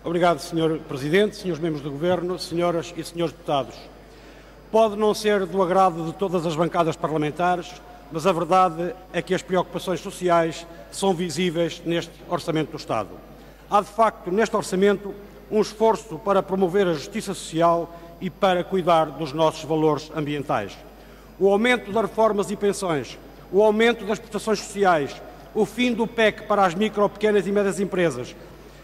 Obrigado, Sr. Presidente, Srs. Membros do Governo, Senhoras e Senhores Deputados. Pode não ser do agrado de todas as bancadas parlamentares, mas a verdade é que as preocupações sociais são visíveis neste Orçamento do Estado. Há, de facto, neste Orçamento, um esforço para promover a justiça social e para cuidar dos nossos valores ambientais. O aumento das reformas e pensões, o aumento das prestações sociais, o fim do PEC para as micro, pequenas e médias empresas,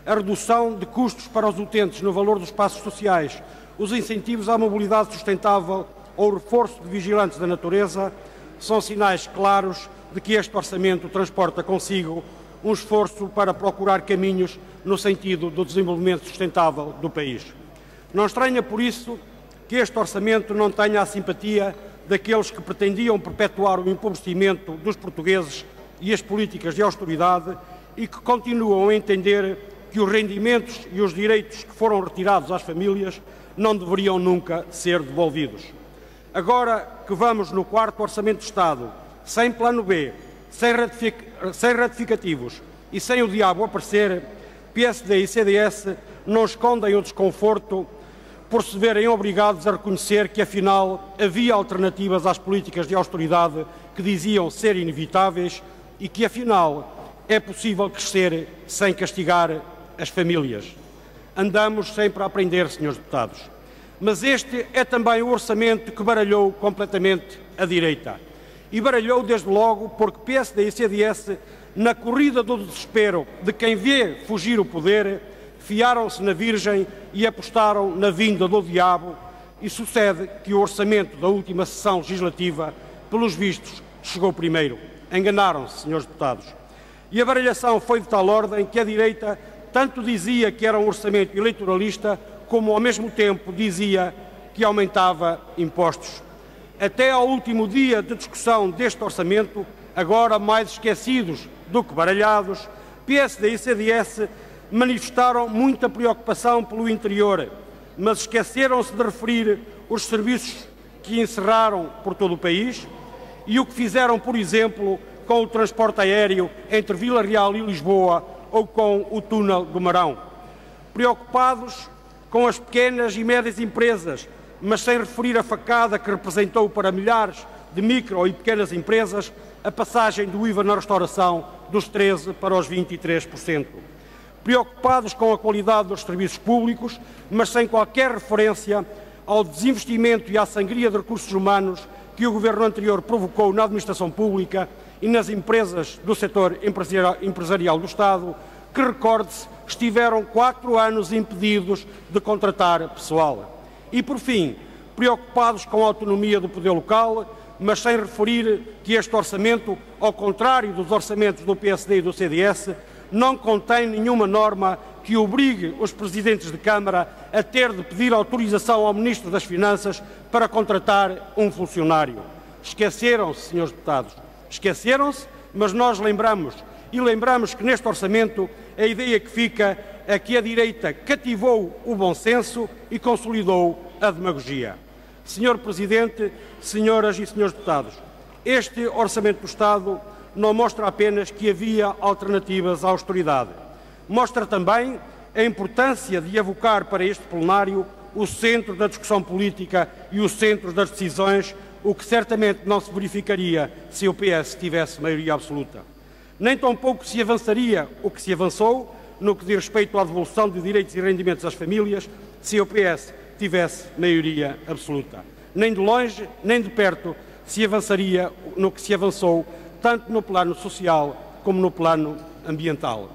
a redução de custos para os utentes no valor dos espaços sociais, os incentivos à mobilidade sustentável ou o reforço de vigilantes da natureza são sinais claros de que este Orçamento transporta consigo um esforço para procurar caminhos no sentido do desenvolvimento sustentável do país. Não estranha, por isso, que este Orçamento não tenha a simpatia daqueles que pretendiam perpetuar o empobrecimento dos portugueses e as políticas de austeridade e que continuam a entender que os rendimentos e os direitos que foram retirados às famílias não deveriam nunca ser devolvidos. Agora que vamos no quarto Orçamento de Estado, sem plano B, sem ratificativos e sem o diabo aparecer, PSD e CDS não escondem o desconforto por se verem obrigados a reconhecer que, afinal, havia alternativas às políticas de austeridade que diziam ser inevitáveis e que, afinal, é possível crescer sem castigar as famílias. Andamos sempre a aprender, senhores deputados. Mas este é também o orçamento que baralhou completamente a direita. E baralhou desde logo porque PSD e CDS, na corrida do desespero de quem vê fugir o poder, fiaram-se na Virgem e apostaram na vinda do diabo, e sucede que o orçamento da última sessão legislativa, pelos vistos, chegou primeiro. Enganaram-se, senhores deputados. E a baralhação foi de tal ordem que a direita tanto dizia que era um orçamento eleitoralista, como ao mesmo tempo dizia que aumentava impostos. Até ao último dia de discussão deste orçamento, agora mais esquecidos do que baralhados, PSD e CDS manifestaram muita preocupação pelo interior, mas esqueceram-se de referir os serviços que encerraram por todo o país e o que fizeram, por exemplo, com o transporte aéreo entre Vila Real e Lisboa ou com o túnel do Marão. Preocupados com as pequenas e médias empresas, mas sem referir a facada que representou para milhares de micro e pequenas empresas a passagem do IVA na restauração dos 13% para os 23%. Preocupados com a qualidade dos serviços públicos, mas sem qualquer referência ao desinvestimento e à sangria de recursos humanos que o governo anterior provocou na administração pública e nas empresas do setor empresarial do Estado, que, recorde-se, estiveram 4 anos impedidos de contratar pessoal. E, por fim, preocupados com a autonomia do poder local, mas sem referir que este orçamento, ao contrário dos orçamentos do PSD e do CDS, não contém nenhuma norma que obrigue os presidentes de Câmara a ter de pedir autorização ao Ministro das Finanças para contratar um funcionário. Esqueceram-se, senhores deputados. Esqueceram-se, mas nós lembramos. E lembramos que neste orçamento a ideia que fica é que a direita cativou o bom senso e consolidou a demagogia. Senhor Presidente, senhoras e senhores deputados, este Orçamento do Estado não mostra apenas que havia alternativas à austeridade. Mostra também a importância de avocar para este plenário o centro da discussão política e o centro das decisões, o que certamente não se verificaria se o PS tivesse maioria absoluta. Nem tampouco se avançaria o que se avançou no que diz respeito à devolução de direitos e rendimentos às famílias se o PS tivesse maioria absoluta. Nem de longe, nem de perto se avançaria no que se avançou tanto no plano social como no plano ambiental.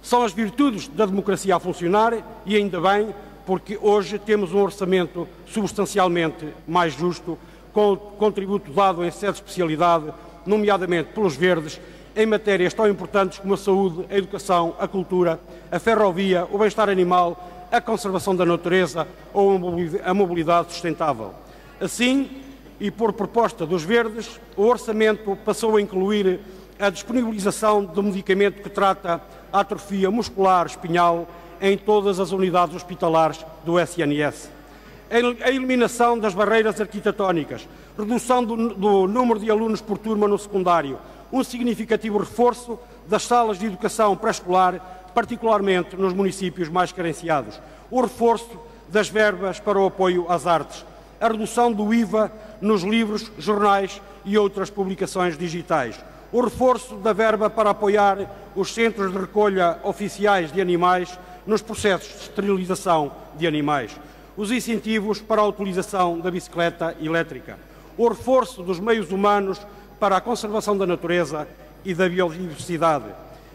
São as virtudes da democracia a funcionar e ainda bem, porque hoje temos um orçamento substancialmente mais justo, com o contributo dado em sede de especialidade, nomeadamente pelos verdes, em matérias tão importantes como a saúde, a educação, a cultura, a ferrovia, o bem-estar animal, a conservação da natureza ou a mobilidade sustentável. Assim, e por proposta dos verdes, o orçamento passou a incluir a disponibilização do medicamento que trata a atrofia muscular espinhal em todas as unidades hospitalares do SNS. A eliminação das barreiras arquitetónicas, redução do número de alunos por turma no secundário, um significativo reforço das salas de educação pré-escolar particularmente nos municípios mais carenciados, o reforço das verbas para o apoio às artes, a redução do IVA nos livros, jornais e outras publicações digitais, o reforço da verba para apoiar os centros de recolha oficiais de animais nos processos de esterilização de animais, os incentivos para a utilização da bicicleta elétrica, o reforço dos meios humanos para a conservação da natureza e da biodiversidade,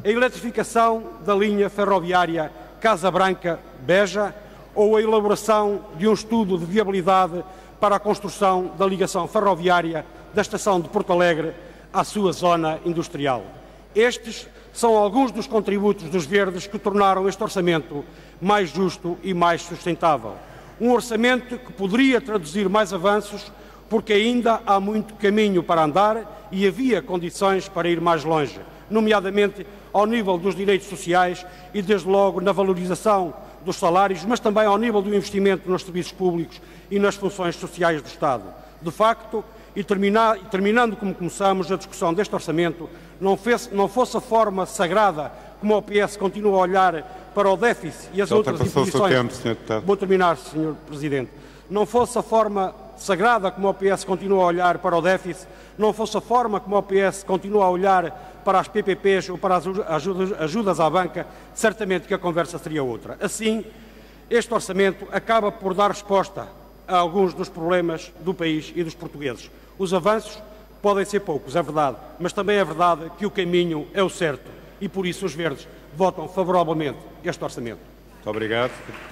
a eletrificação da linha ferroviária Casa Branca-Beja ou a elaboração de um estudo de viabilidade para a construção da ligação ferroviária da estação de Porto Alegre à sua zona industrial. Estes são alguns dos contributos dos Verdes que tornaram este orçamento mais justo e mais sustentável. Um orçamento que poderia traduzir mais avanços, porque ainda há muito caminho para andar e havia condições para ir mais longe, nomeadamente ao nível dos direitos sociais e, desde logo, na valorização dos salários, mas também ao nível do investimento nos serviços públicos e nas funções sociais do Estado. De facto, e terminando como começamos, a discussão deste orçamento não fosse a forma sagrada como o PS continua a olhar para o déficit e as outras imposições. Vou terminar, Sr. Presidente. Não fosse a forma sagrada como o PS continua a olhar para o déficit, não fosse a forma como o PS continua a olhar para as PPPs ou para as ajudas à banca, certamente que a conversa seria outra. Assim, este orçamento acaba por dar resposta a alguns dos problemas do país e dos portugueses. Os avanços podem ser poucos, é verdade, mas também é verdade que o caminho é o certo e, por isso, os Verdes votam favoravelmente este orçamento. Muito obrigado, deputado.